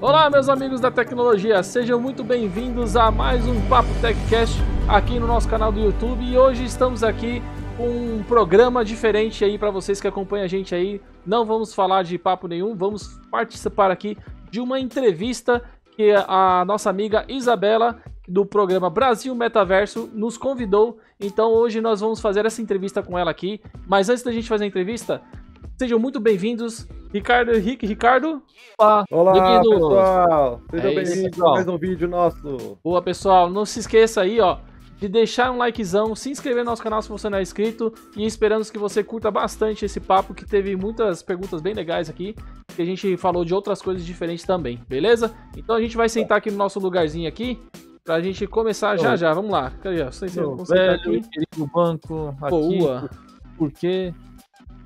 Olá, meus amigos da tecnologia, sejam muito bem-vindos a mais um Papo TechCast aqui no nosso canal do YouTube. E hoje estamos aqui com um programa diferente aí para vocês que acompanham a gente aí. Não vamos falar de papo nenhum, vamos participar aqui de uma entrevista que a nossa amiga Isabela, do programa Brasil Metaverso, nos convidou. Então hoje nós vamos fazer essa entrevista com ela aqui. Mas antes da gente fazer a entrevista, sejam muito bem-vindos, Ricardo. Olá, pessoal! Sejam bem-vindos a mais um vídeo nosso. Boa, pessoal. Não se esqueça aí, ó, de deixar um likezão, se inscrever no nosso canal se você não é inscrito e esperamos que você curta bastante esse papo, que teve muitas perguntas bem legais aqui, que a gente falou de outras coisas diferentes também, beleza? Então a gente vai sentar aqui no nosso lugarzinho aqui pra gente começar já. Vamos lá. Cadê? Velho, querido banco, aqui, boa. Por quê?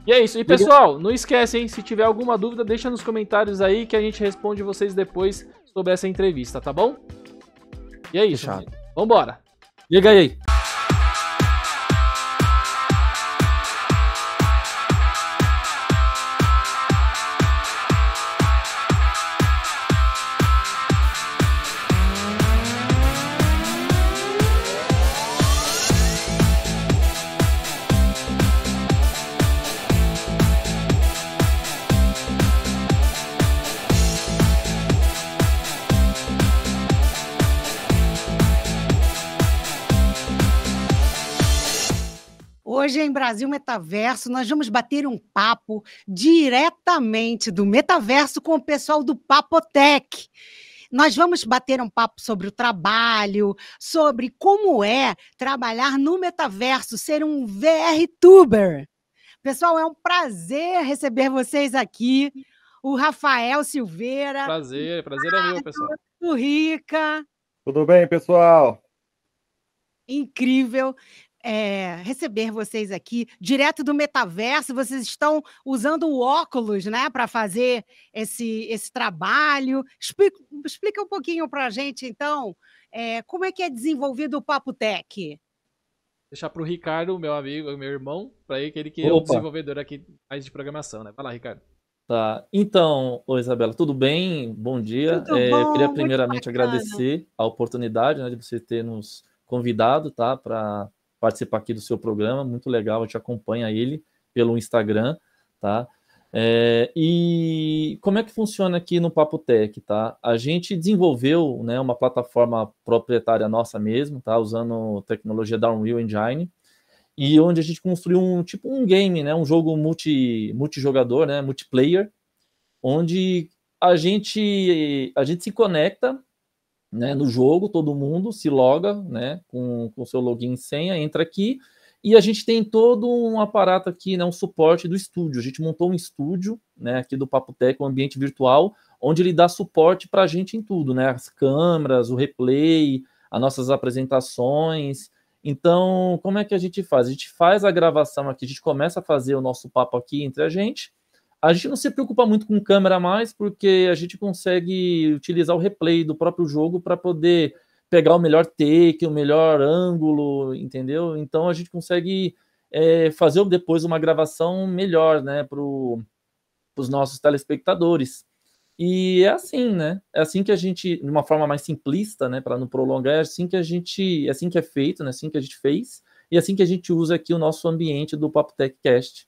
E é isso. E pessoal, não esquece, hein? Se tiver alguma dúvida, deixa nos comentários aí que a gente responde vocês depois sobre essa entrevista, tá bom? E é isso. Fechado. Vambora. Liga aí. Hoje em Brasil Metaverso, nós vamos bater um papo diretamente do Metaverso com o pessoal do Papotec. Nós vamos bater um papo sobre o trabalho, sobre como é trabalhar no Metaverso, ser um VR-tuber. Pessoal, é um prazer receber vocês aqui. O Rafael Silveira. Prazer é meu, pessoal. O Rica. Tudo bem, pessoal? Incrível. Receber vocês aqui direto do Metaverso. Vocês estão usando o óculos, né, para fazer esse trabalho. Explica um pouquinho para a gente, então, como é que é desenvolvido o Papotec? Deixar para o Ricardo, meu amigo, meu irmão, para ele, que ele que é o desenvolvedor aqui mais de programação, né? Vai lá, Ricardo. Tá. Então, Isabela, tudo bem? Bom dia. Tudo bom, queria primeiramente agradecer a oportunidade, né, de você ter nos convidado, tá, para participar aqui do seu programa, muito legal, a gente acompanha ele pelo Instagram, tá? E como é que funciona aqui no Papotec, tá? A gente desenvolveu, né, uma plataforma proprietária nossa mesmo, tá? Usando tecnologia da Unreal Engine, e onde a gente construiu um game, né, um jogo multijogador, né, multiplayer, onde a gente se conecta, né, no jogo, todo mundo se loga, né, com o seu login e senha, entra aqui, e a gente tem todo um aparato aqui, né, um suporte do estúdio. A gente montou um estúdio, né, aqui do Papotec, um ambiente virtual, onde ele dá suporte para a gente em tudo, né, as câmeras, o replay, as nossas apresentações. Então, como é que a gente faz? A gente faz a gravação aqui, a gente começa a fazer o nosso papo aqui entre a gente não se preocupa muito com câmera mais, porque a gente consegue utilizar o replay do próprio jogo para poder pegar o melhor take, o melhor ângulo, entendeu? Então a gente consegue fazer depois uma gravação melhor, né, para os nossos telespectadores. E é assim, né? É assim que a gente, de uma forma mais simplista, né, para não prolongar, é assim que é feito, né, assim que a gente fez, e assim que a gente usa aqui o nosso ambiente do Papotec Cast.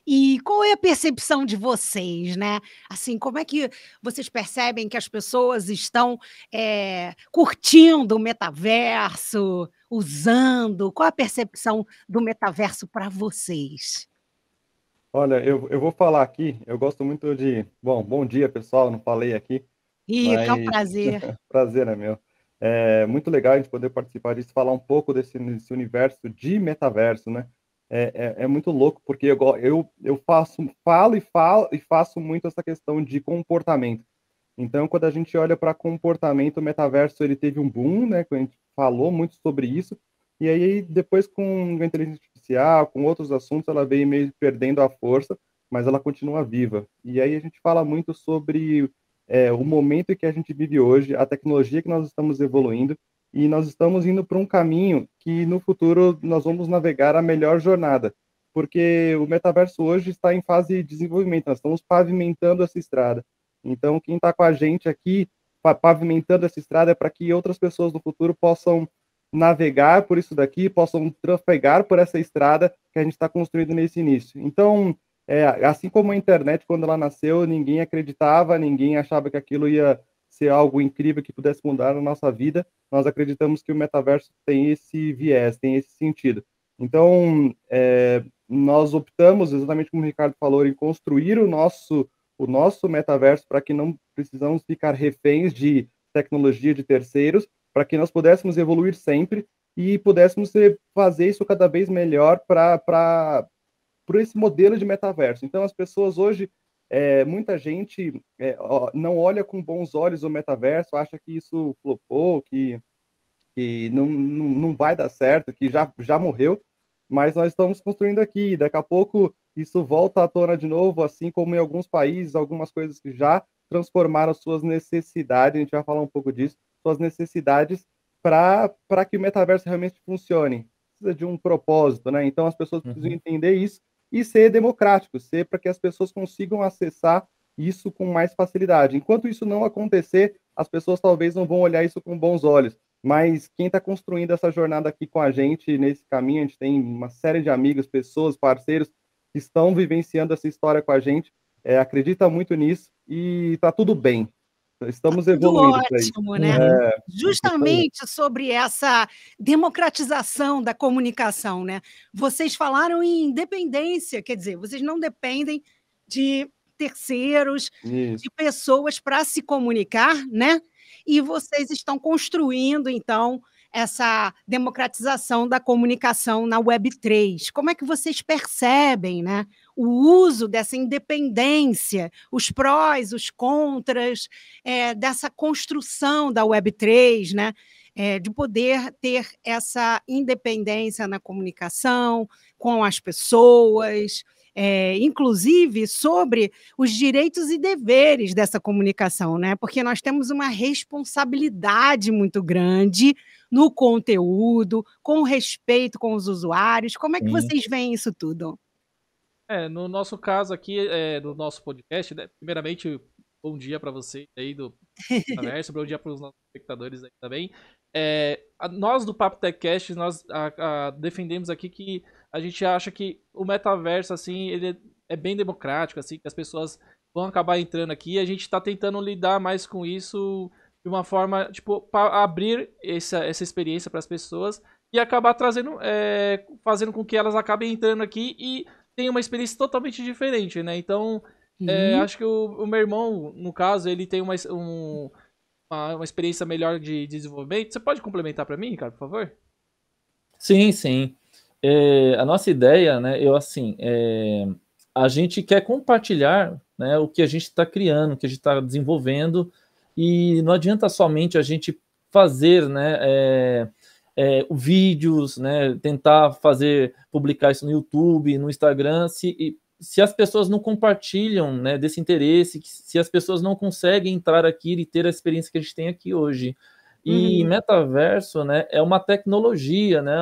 E qual é a percepção de vocês, né? Assim, como é que vocês percebem que as pessoas estão curtindo o metaverso, usando? Qual a percepção do metaverso para vocês? Olha, eu vou falar aqui, eu gosto muito de... Bom dia, pessoal, não falei aqui. Rica, é um prazer. Prazer é meu. É muito legal a gente poder participar disso, falar um pouco desse universo de metaverso, né? É muito louco, porque eu falo e faço muito essa questão de comportamento. Então, quando a gente olha para comportamento, o metaverso ele teve um boom, né? Quando a gente falou muito sobre isso, e aí depois com a inteligência artificial, com outros assuntos, ela veio meio perdendo a força, mas ela continua viva. E aí a gente fala muito sobre o momento em que a gente vive hoje, a tecnologia que nós estamos evoluindo, e nós estamos indo para um caminho que no futuro nós vamos navegar a melhor jornada, porque o metaverso hoje está em fase de desenvolvimento, nós estamos pavimentando essa estrada. Então, quem está com a gente aqui, pavimentando essa estrada, é para que outras pessoas no futuro possam navegar por isso daqui, possam trafegar por essa estrada que a gente está construindo nesse início. Então, assim como a internet, quando ela nasceu, ninguém acreditava, ninguém achava que aquilo ia ser algo incrível que pudesse mudar a nossa vida. Nós acreditamos que o metaverso tem esse viés, tem esse sentido. Então, nós optamos, exatamente como o Ricardo falou, em construir o nosso metaverso para que não precisamos ficar reféns de tecnologia de terceiros, para que nós pudéssemos evoluir sempre e pudéssemos fazer isso cada vez melhor por esse modelo de metaverso. Então, as pessoas hoje, muita gente não olha com bons olhos o metaverso, acha que isso flopou, que não vai dar certo, que já morreu, mas nós estamos construindo aqui. Daqui a pouco isso volta à tona de novo, assim como em alguns países, algumas coisas que já transformaram suas necessidades, a gente vai falar um pouco disso, suas necessidades para que o metaverso realmente funcione. Precisa de um propósito, né? Então as pessoas precisam entender isso e ser democrático, ser para que as pessoas consigam acessar isso com mais facilidade. Enquanto isso não acontecer, as pessoas talvez não vão olhar isso com bons olhos. Mas quem está construindo essa jornada aqui com a gente, nesse caminho, a gente tem uma série de amigos, pessoas, parceiros que estão vivenciando essa história com a gente, acredita muito nisso e está tudo bem. Estamos evoluindo para isso. Ótimo, né? Justamente sobre essa democratização da comunicação, né? Vocês falaram em independência, quer dizer, vocês não dependem de terceiros, de pessoas para se comunicar, né? E vocês estão construindo, então, essa democratização da comunicação na Web3. Como é que vocês percebem, né, o uso dessa independência, os prós, os contras, dessa construção da Web3, né, de poder ter essa independência na comunicação com as pessoas, inclusive sobre os direitos e deveres dessa comunicação, né? Porque nós temos uma responsabilidade muito grande no conteúdo, com respeito com os usuários. Como é que vocês veem isso tudo? No nosso caso aqui, do nosso podcast, né, primeiramente, bom dia para vocês aí do Metaverso, bom dia para os nossos espectadores aí também. Nós do Papo TechCast, nós defendemos aqui que a gente acha que o metaverso, assim, ele é bem democrático, assim, que as pessoas vão acabar entrando aqui e a gente está tentando lidar mais com isso de uma forma, tipo, para abrir essa experiência para as pessoas e acabar trazendo, fazendo com que elas acabem entrando aqui e tenham uma experiência totalmente diferente, né? Então, acho que o meu irmão, no caso, ele tem uma experiência melhor de desenvolvimento. Você pode complementar para mim, Ricardo, por favor? Sim, sim. A nossa ideia, né, a gente quer compartilhar, né, o que a gente está criando, o que a gente está desenvolvendo, e não adianta somente a gente fazer, né, vídeos, né, tentar publicar isso no YouTube, no Instagram, se as pessoas não compartilham, né, desse interesse, se as pessoas não conseguem entrar aqui e ter a experiência que a gente tem aqui hoje. E metaverso, né, é uma tecnologia, né,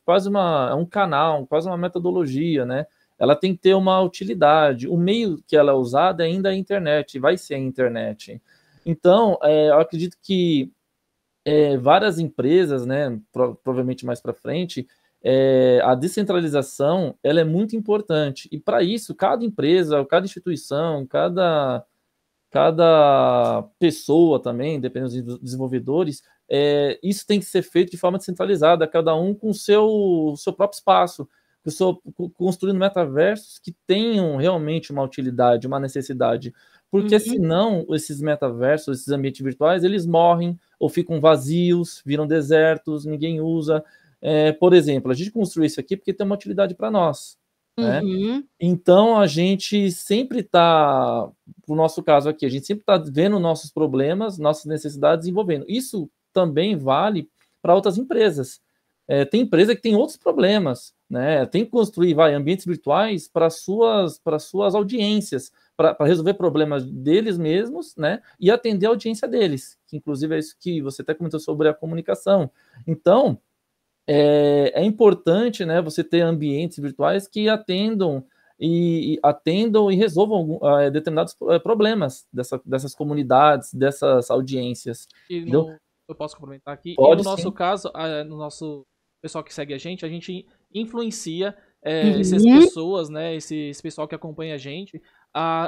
quase um canal, quase uma metodologia, né? Ela tem que ter uma utilidade. O meio que ela é usada ainda é a internet, vai ser a internet. Então, eu acredito que várias empresas, né, provavelmente mais para frente, a descentralização ela é muito importante. E para isso, cada empresa, cada instituição, cada pessoa também, dependendo dos desenvolvedores, isso tem que ser feito de forma descentralizada, cada um com o seu próprio espaço, construindo metaversos que tenham realmente uma utilidade, uma necessidade, porque senão esses metaversos, esses ambientes virtuais, eles morrem ou ficam vazios, viram desertos, ninguém usa. Por exemplo, a gente construiu isso aqui porque tem uma utilidade para nós. Né? Então a gente sempre está, no nosso caso aqui, a gente sempre está vendo nossos problemas, nossas necessidades desenvolvendo. Isso também vale para outras empresas. Tem empresa que tem outros problemas, né? Tem que construir ambientes virtuais para suas audiências, para resolver problemas deles mesmos, né? E atender a audiência deles, que inclusive é isso que você até comentou sobre a comunicação. Então, é importante, né, você ter ambientes virtuais que atendam e atendam e resolvam determinados problemas dessas comunidades, dessas audiências. Eu posso complementar aqui. Pode, e no nosso sim. caso, no nosso pessoal que segue a gente influencia Uhum. essas pessoas, né? Esse pessoal que acompanha a gente,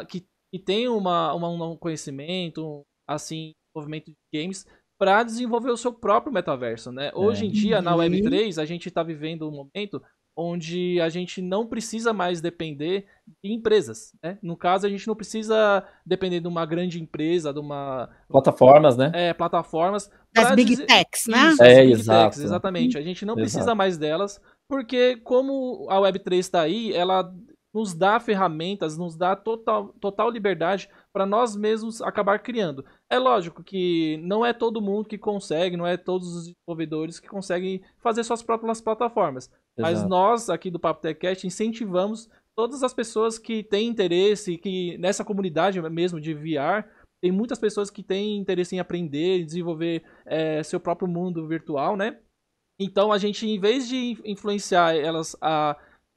que tem um conhecimento, assim, movimento de games, para desenvolver o seu próprio metaverso, né? Hoje em dia, na Web3, a gente está vivendo um momento onde a gente não precisa mais depender de empresas, né? No caso, a gente não precisa depender de uma grande empresa, de uma Plataformas, né? plataformas Das para Big Techs, né? Isso, as Big exato. Techs, exatamente. A gente não Exato. precisa mais delas, porque como a Web3 está aí, ela nos dá ferramentas, nos dá total liberdade para nós mesmos acabar criando. É lógico que não é todo mundo que consegue, não é todos os desenvolvedores que conseguem fazer suas próprias plataformas. Mas Exato. nós, aqui do Papo TechCast, incentivamos todas as pessoas que têm interesse, que nessa comunidade mesmo de VR, tem muitas pessoas que têm interesse em aprender e desenvolver seu próprio mundo virtual, né? Então a gente, em vez de influenciar elas a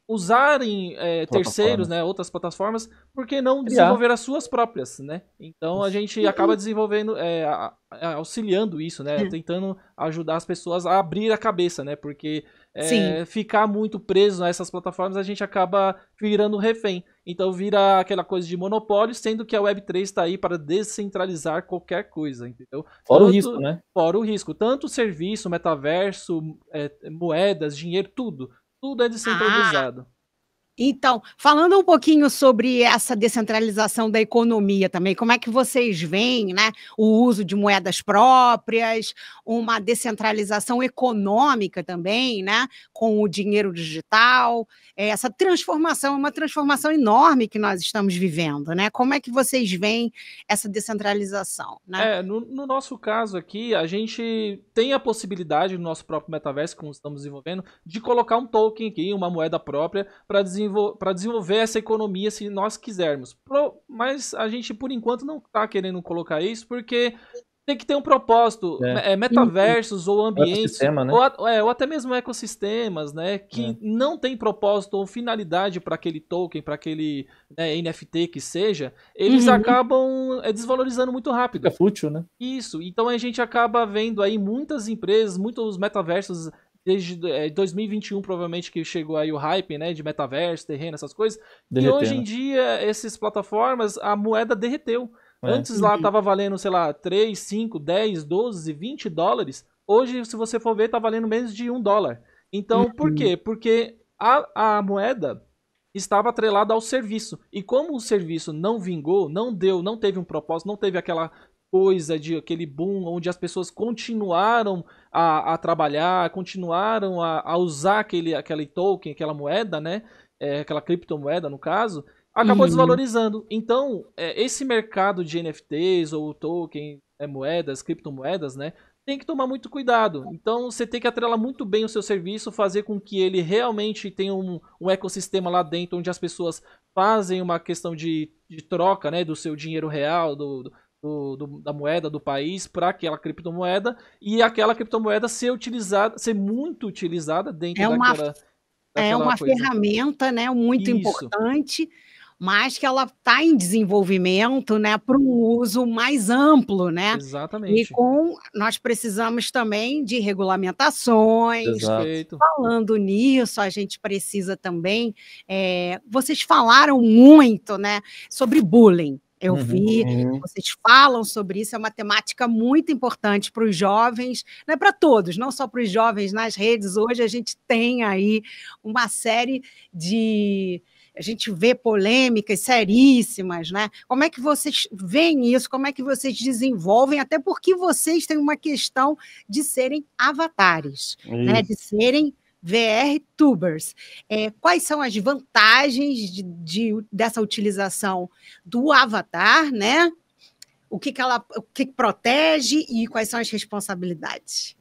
usarem terceiros, né, outras plataformas, por que não desenvolver as suas próprias, né? Então a gente acaba desenvolvendo, auxiliando isso, né? Tentando ajudar as pessoas a abrir a cabeça, né? Porque ficar muito preso nessas plataformas, a gente acaba virando refém. Então vira aquela coisa de monopólio, sendo que a Web3 está aí para descentralizar qualquer coisa, entendeu? Fora o risco, né? Fora o risco. Tanto serviço, metaverso, moedas, dinheiro, tudo é descentralizado. Então, falando um pouquinho sobre essa descentralização da economia também, como é que vocês veem, né, o uso de moedas próprias, uma descentralização econômica também, né, com o dinheiro digital, essa transformação, uma transformação enorme que nós estamos vivendo, né? Como é que vocês veem essa descentralização, né? No nosso caso aqui, a gente tem a possibilidade no nosso próprio metaverso, como estamos desenvolvendo, de colocar um token aqui, uma moeda própria, para desenvolver essa economia se nós quisermos. Mas a gente, por enquanto, não está querendo colocar isso, porque tem que ter um propósito, metaversos ou ambientes, né? ou até mesmo ecossistemas, né, que não tem propósito ou finalidade para aquele token, para aquele NFT que seja, eles acabam desvalorizando muito rápido. Fica fútil, né? Isso, então a gente acaba vendo aí muitas empresas, muitos metaversos, desde 2021 provavelmente que chegou aí o hype, né, de metaverso, terreno, essas coisas, e hoje em dia essas plataformas, a moeda derreteu. Antes lá tava valendo, sei lá, 3, 5, 10, 12, 20 dólares. Hoje, se você for ver, tá valendo menos de $1. Então, por quê? Porque a moeda estava atrelada ao serviço. E como o serviço não vingou, não teve um propósito, não teve aquela coisa de aquele boom onde as pessoas continuaram a trabalhar, continuaram a usar aquele token, aquela moeda, né? Aquela criptomoeda, no caso, acabou desvalorizando. Então, esse mercado de NFTs ou token, moedas, criptomoedas, né? Tem que tomar muito cuidado. Então, você tem que atrelar muito bem o seu serviço, fazer com que ele realmente tenha um ecossistema lá dentro, onde as pessoas fazem uma questão de troca, né? Do seu dinheiro real, da moeda do país para aquela criptomoeda, e aquela criptomoeda ser muito utilizada dentro daquela É uma coisa. Ferramenta, né, muito importante, mas que ela está em desenvolvimento, né, para um uso mais amplo, né? Exatamente. E nós precisamos também de regulamentações. Perfeito. Falando nisso, a gente precisa também. Vocês falaram muito, né, sobre bullying. Eu vi, vocês falam sobre isso, é uma temática muito importante para os jovens, não é para todos, não só para os jovens nas redes. Hoje a gente tem aí uma série a gente vê polêmicas seríssimas, né? Como é que vocês veem isso? Como é que vocês desenvolvem? Até porque vocês têm uma questão de serem avatares, né? De serem VR-tubers. Quais são as vantagens dessa utilização do avatar, né? O que protege e quais são as responsabilidades?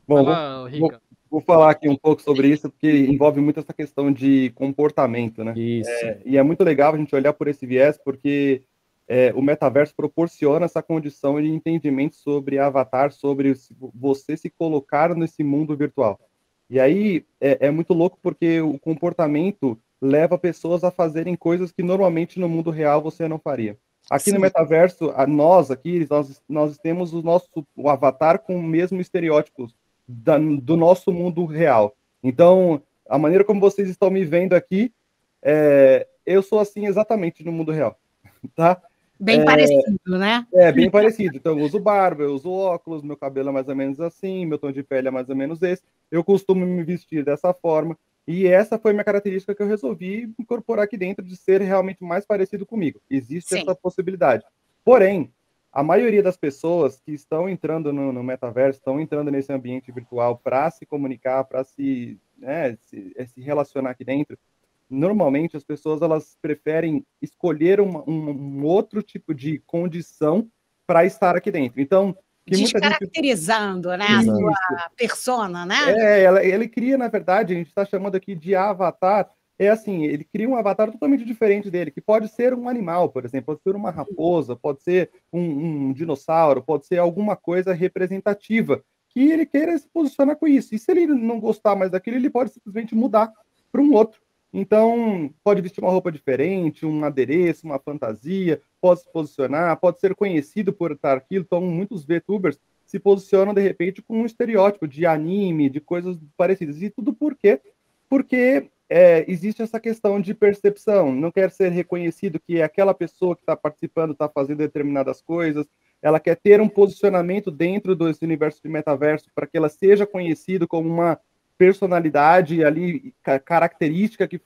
Bom, vou falar aqui um pouco sobre isso, porque envolve muito essa questão de comportamento, né? Isso. E é muito legal a gente olhar por esse viés, porque o metaverso proporciona essa condição de entendimento sobre avatar, sobre você se colocar nesse mundo virtual. E aí é muito louco porque o comportamento leva pessoas a fazerem coisas que normalmente no mundo real você não faria. Aqui no Sim. metaverso, nós temos o avatar com o mesmo estereótipo do nosso mundo real. Então, a maneira como vocês estão me vendo aqui, eu sou assim exatamente no mundo real, tá? Bem parecido, né? É bem parecido. Então, eu uso barba, eu uso óculos, meu cabelo é mais ou menos assim, meu tom de pele é mais ou menos esse. Eu costumo me vestir dessa forma. E essa foi minha característica que eu resolvi incorporar aqui dentro, de ser realmente mais parecido comigo. Existe Sim. essa possibilidade. Porém, a maioria das pessoas que estão entrando no metaverso, estão entrando nesse ambiente virtual para se comunicar, para se relacionar aqui dentro, normalmente as pessoas elas preferem escolher um outro tipo de condição para estar aqui dentro. Então, que muita gente... Descaracterizando, né, a sua persona, né? Ele cria, na verdade, a gente está chamando aqui de avatar, assim, ele cria um avatar totalmente diferente dele, que pode ser um animal, por exemplo, pode ser uma raposa, pode ser um dinossauro, pode ser alguma coisa representativa, que ele queira se posicionar com isso. E se ele não gostar mais daquilo, ele pode simplesmente mudar para um outro. Então, pode vestir uma roupa diferente, um adereço, uma fantasia, pode se posicionar, pode ser conhecido por estar aquilo. Então, muitos VTubers se posicionam, de repente, com um estereótipo de anime, de coisas parecidas. E tudo por quê? Porque existe essa questão de percepção. Não quer ser reconhecido que aquela pessoa que está participando está fazendo determinadas coisas. Ela quer ter um posicionamento dentro desse universo de metaverso para que ela seja conhecida como uma personalidade ali, característica que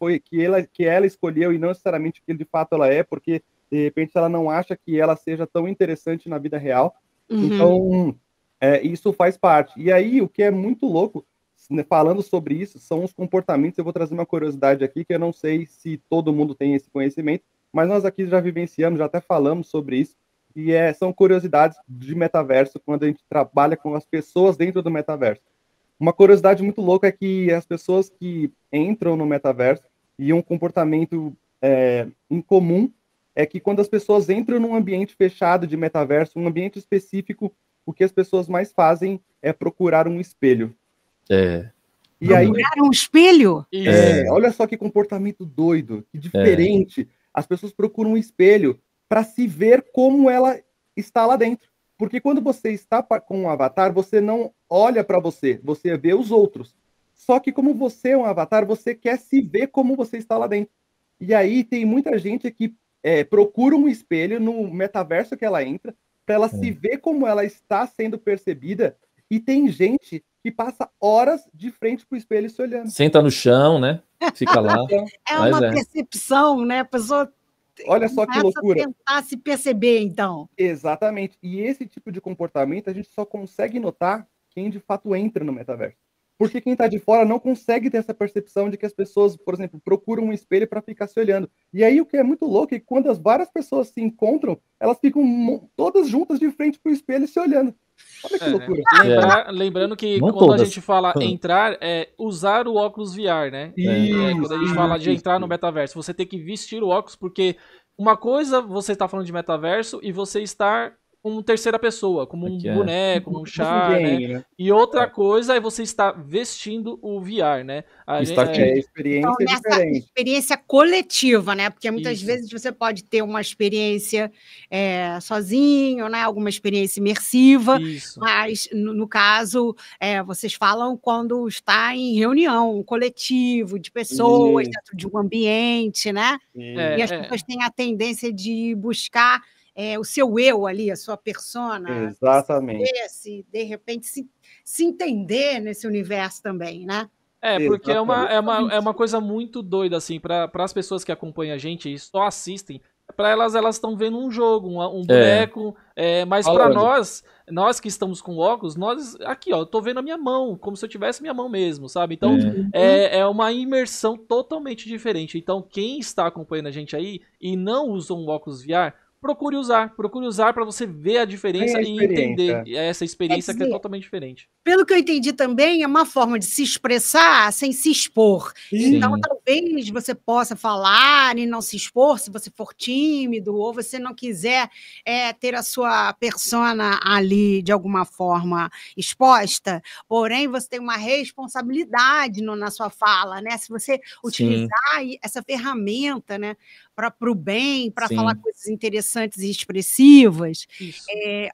ela escolheu e não necessariamente que de fato ela é, porque de repente ela não acha que ela seja tão interessante na vida real. Então, isso faz parte. E aí, o que é muito louco, falando sobre isso, são os comportamentos. Eu vou trazer uma curiosidade aqui, que eu não sei se todo mundo tem esse conhecimento, mas nós aqui já vivenciamos, já até falamos sobre isso, e são curiosidades de metaverso, quando a gente trabalha com as pessoas dentro do metaverso. Uma curiosidade muito louca é que as pessoas que entram no metaverso e um comportamento incomum é que quando as pessoas entram num ambiente fechado de metaverso, um ambiente específico, o que as pessoas mais fazem é procurar um espelho. E aí, procurar um espelho? Olha só que comportamento doido, que diferente. As pessoas procuram um espelho para se ver como ela está lá dentro. Porque quando você está com um avatar, você não olha para você, você vê os outros. Só que como você é um avatar, você quer se ver como você está lá dentro. E aí tem muita gente que procura um espelho no metaverso que ela entra, para ela se ver como ela está sendo percebida. E tem gente que passa horas de frente para o espelho se olhando. Senta no chão, né? Fica lá. É uma percepção, né? A pessoa... Olha só que loucura. Tentar se perceber, então. Exatamente. E esse tipo de comportamento a gente só consegue notar quem de fato entra no metaverso. Porque quem está de fora não consegue ter essa percepção de que as pessoas, por exemplo, procuram um espelho para ficar se olhando. E aí o que é muito louco é que quando as várias pessoas se encontram, elas ficam todas juntas de frente para o espelho se olhando. Olha que loucura. Lembrando que não quando todas. A gente fala entrar, é usar o óculos VR, né? Quando a gente fala de entrar no metaverso, você tem que vestir o óculos, porque uma coisa você está falando de metaverso e você estar como terceira pessoa, como um boneco, como um char, né? E outra coisa é você estar vestindo o VR, né? Experiência então, diferente. Experiência coletiva, né? Porque muitas vezes você pode ter uma experiência sozinho, né? Alguma experiência imersiva, mas no caso, vocês falam quando está em reunião, um coletivo de pessoas dentro de um ambiente, né? E as pessoas têm a tendência de buscar o seu eu ali, a sua persona. Exatamente. De repente se entender nesse universo também, né? Porque é uma coisa muito doida, assim, para as pessoas que acompanham a gente e só assistem, para elas estão vendo um jogo, um boneco, mas para nós que estamos com óculos, aqui, ó, eu tô vendo a minha mão, como se eu tivesse minha mão mesmo, sabe? Então, é uma imersão totalmente diferente. Então, quem está acompanhando a gente aí e não usa um óculos VR, procure usar para você ver a diferença e entender essa experiência que é totalmente diferente. Pelo que eu entendi também, é uma forma de se expressar sem se expor. Sim. Então, talvez você possa falar e não se expor se você for tímido ou você não quiser ter a sua persona ali de alguma forma exposta, porém você tem uma responsabilidade na sua fala, né? Se você utilizar essa ferramenta, né, para o bem, para falar coisas interessantes e expressivas,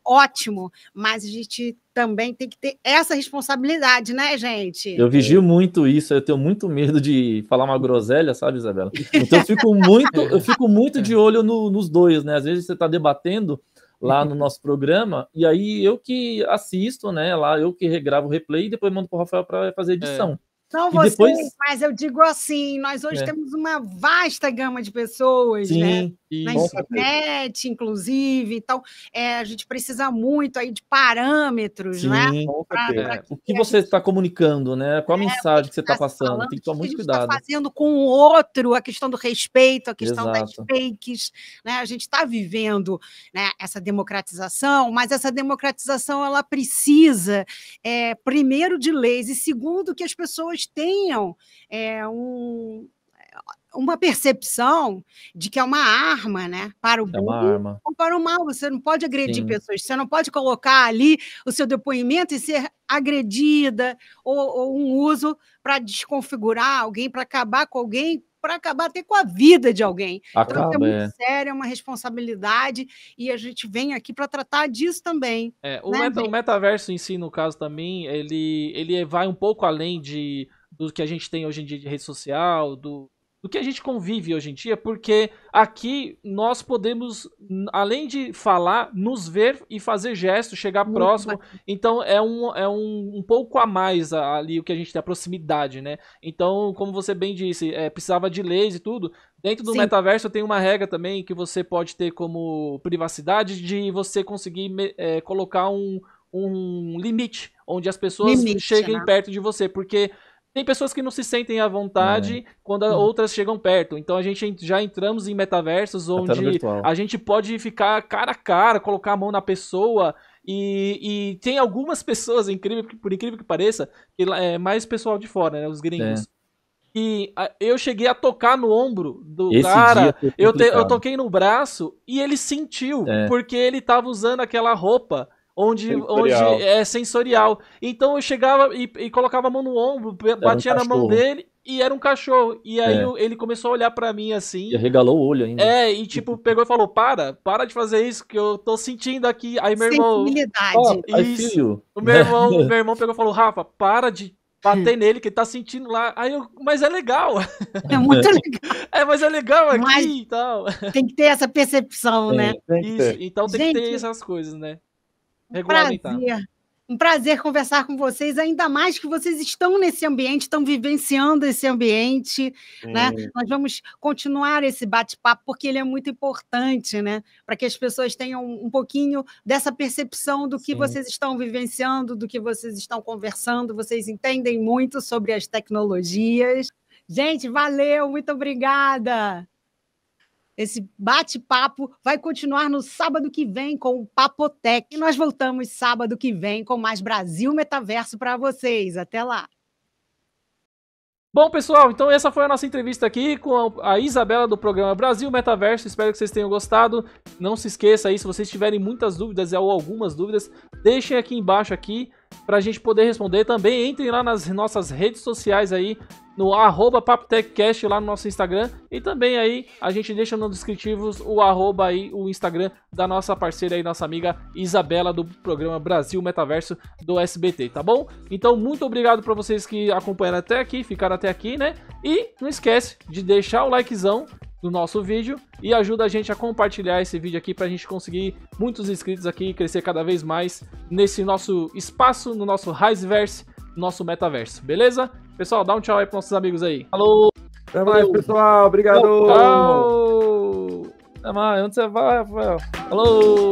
ótimo, mas a gente também tem que ter essa responsabilidade, né, gente? Eu vigio muito isso, eu tenho muito medo de falar uma groselha, sabe, Isabela? Então eu fico muito de olho nos dois, né? Às vezes você está debatendo lá no nosso programa, e aí eu que assisto, né? Lá eu que regravo o replay e depois mando para o Rafael para fazer edição. Não vocês, mas eu digo assim, nós hoje temos uma vasta gama de pessoas, né? Na internet, inclusive, então a gente precisa muito aí de parâmetros, né? O que você está comunicando, né? Qual a mensagem que você está passando? Tem que tomar muito cuidado. A gente está fazendo com o outro, a questão do respeito, a questão das fakes, né? A gente está vivendo, né, essa democratização, mas essa democratização ela precisa, primeiro, de leis, e segundo, que as pessoas tenham uma percepção de que é uma arma, né, para o bem ou para o mal. Você não pode agredir pessoas, você não pode colocar ali o seu depoimento e ser agredida ou um uso para desconfigurar alguém, para acabar com alguém, para acabar até com a vida de alguém. Então, é muito sério, é uma responsabilidade, e a gente vem aqui para tratar disso também. O metaverso em si, no caso também, ele vai um pouco além do que a gente tem hoje em dia de rede social, do que a gente convive hoje em dia, porque aqui nós podemos, além de falar, nos ver e fazer gestos, chegar próximo. Então é um pouco a mais ali o que a gente tem, a proximidade, né? Então, como você bem disse, precisava de leis e tudo. Dentro do metaverso tem uma regra também que você pode ter como privacidade, de você conseguir colocar um limite, onde as pessoas cheguem perto de você, porque tem pessoas que não se sentem à vontade quando outras chegam perto. Então a gente já entramos em metaversos onde a gente pode ficar cara a cara, colocar a mão na pessoa. E tem algumas pessoas, por incrível que pareça, que é mais pessoal de fora, né, os gringos. E eu cheguei a tocar no ombro do cara, eu toquei no braço e ele sentiu, porque ele tava usando aquela roupa onde é sensorial. Então eu chegava e colocava a mão no ombro, batia na mão dele e era um cachorro. E aí ele começou a olhar pra mim assim. E arregalou o olho ainda. E tipo, pegou e falou, para de fazer isso, que eu tô sentindo aqui. Aí meu irmão... O meu irmão pegou e falou, Rafa, para de bater nele, que ele tá sentindo lá. Aí mas é legal. É muito legal. Mas é legal aqui e tal. Tem que ter essa percepção, né? Isso, então tem que ter essas coisas, né? Um prazer conversar com vocês, ainda mais que vocês estão nesse ambiente, estão vivenciando esse ambiente, né? Nós vamos continuar esse bate-papo, porque ele é muito importante, né? Para que as pessoas tenham um pouquinho dessa percepção do que vocês estão vivenciando, do que vocês estão conversando, vocês entendem muito sobre as tecnologias. Gente, valeu, muito obrigada! Esse bate-papo vai continuar no sábado que vem com o Papotec. E nós voltamos sábado que vem com mais Brasil Metaverso para vocês. Até lá! Bom, pessoal, então essa foi a nossa entrevista aqui com a Isabela do programa Brasil Metaverso. Espero que vocês tenham gostado. Não se esqueça aí, se vocês tiverem muitas dúvidas ou algumas dúvidas, deixem aqui embaixo para a gente poder responder. Também entrem lá nas nossas redes sociais aí, no @PapoTechCast lá no nosso Instagram, e também aí a gente deixa nos descritivos o o Instagram da nossa parceira aí, nossa amiga Isabela do programa Brasil Metaverso do SBT, tá bom? Então muito obrigado para vocês que acompanharam até aqui, ficaram até aqui, né? E não esquece de deixar o likezão no nosso vídeo e ajuda a gente a compartilhar esse vídeo aqui pra gente conseguir muitos inscritos aqui e crescer cada vez mais nesse nosso espaço, no nosso Riseverse, nosso metaverso, beleza? Pessoal, dá um tchau aí pros nossos amigos aí. Alô! Até mais, pessoal. Obrigado! Tchau! Até mais. Onde você vai, Rafael? Alô!